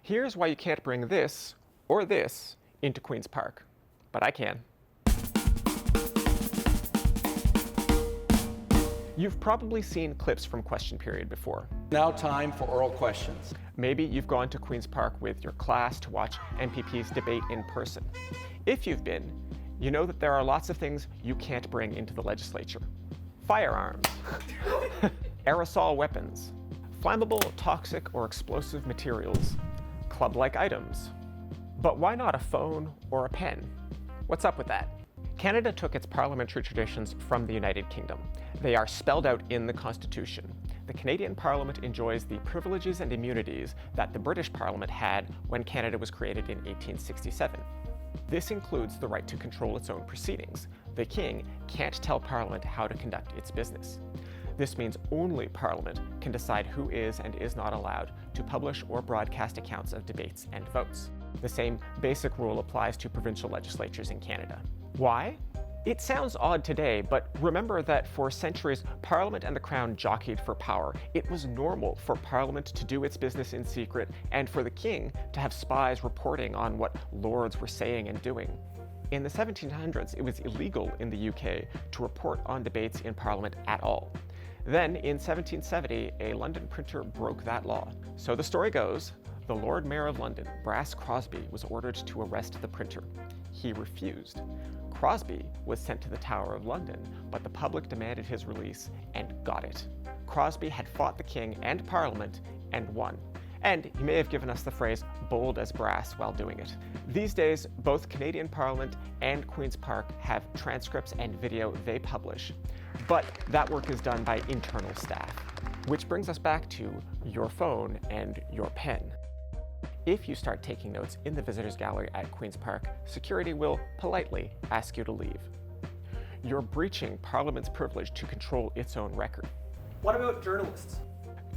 Here's why you can't bring this or this into Queen's Park, but I can. You've probably seen clips from question period before. Now time for oral questions. Maybe you've gone to Queen's Park with your class to watch MPPs debate in person. If you've been, you know that there are lots of things you can't bring into the legislature. Firearms, aerosol weapons, flammable, toxic, or explosive materials, club-like items. But why not a phone or a pen? What's up with that? Canada took its parliamentary traditions from the United Kingdom. They are spelled out in the Constitution. The Canadian Parliament enjoys the privileges and immunities that the British Parliament had when Canada was created in 1867. This includes the right to control its own proceedings. The King can't tell Parliament how to conduct its business. This means only Parliament can decide who is and is not allowed to publish or broadcast accounts of debates and votes. The same basic rule applies to provincial legislatures in Canada. Why? It sounds odd today, but remember that for centuries, Parliament and the Crown jockeyed for power. It was normal for Parliament to do its business in secret and for the King to have spies reporting on what lords were saying and doing. In the 1700s, it was illegal in the UK to report on debates in Parliament at all. Then, in 1770, a London printer broke that law. So the story goes, the Lord Mayor of London, Brass Crosby, was ordered to arrest the printer. He refused. Crosby was sent to the Tower of London, but the public demanded his release and got it. Crosby had fought the King and Parliament and won. And he may have given us the phrase bold as brass while doing it. These days, both Canadian Parliament and Queen's Park have transcripts and video they publish, but that work is done by internal staff. Which brings us back to your phone and your pen. If you start taking notes in the visitors gallery at Queen's Park, security will politely ask you to leave. You're breaching Parliament's privilege to control its own record. What about journalists?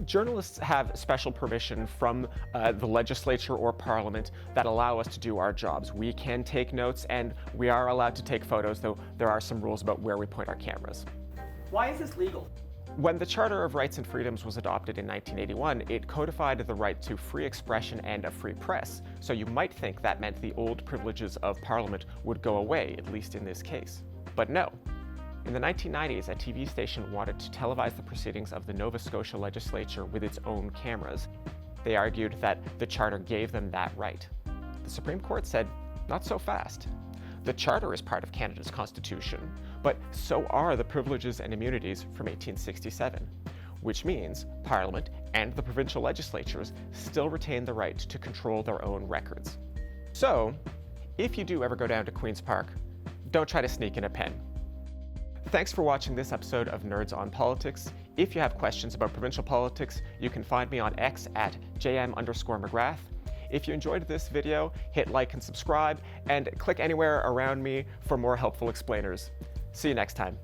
Journalists have special permission from the legislature or Parliament that allow us to do our jobs. We can take notes and we are allowed to take photos, though there are some rules about where we point our cameras. Why is this legal? When the Charter of Rights and Freedoms was adopted in 1981, it codified the right to free expression and a free press, so you might think that meant the old privileges of Parliament would go away, at least in this case. But no. In the 1990s, a TV station wanted to televise the proceedings of the Nova Scotia legislature with its own cameras. They argued that the Charter gave them that right. The Supreme Court said, not so fast. The Charter is part of Canada's Constitution, but so are the privileges and immunities from 1867, which means Parliament and the provincial legislatures still retain the right to control their own records. So, if you do ever go down to Queen's Park, don't try to sneak in a pen. Thanks for watching this episode of Nerds on Politics. If you have questions about provincial politics, you can find me on X at jm_McGrath. If you enjoyed this video, hit like and subscribe, and click anywhere around me for more helpful explainers. See you next time.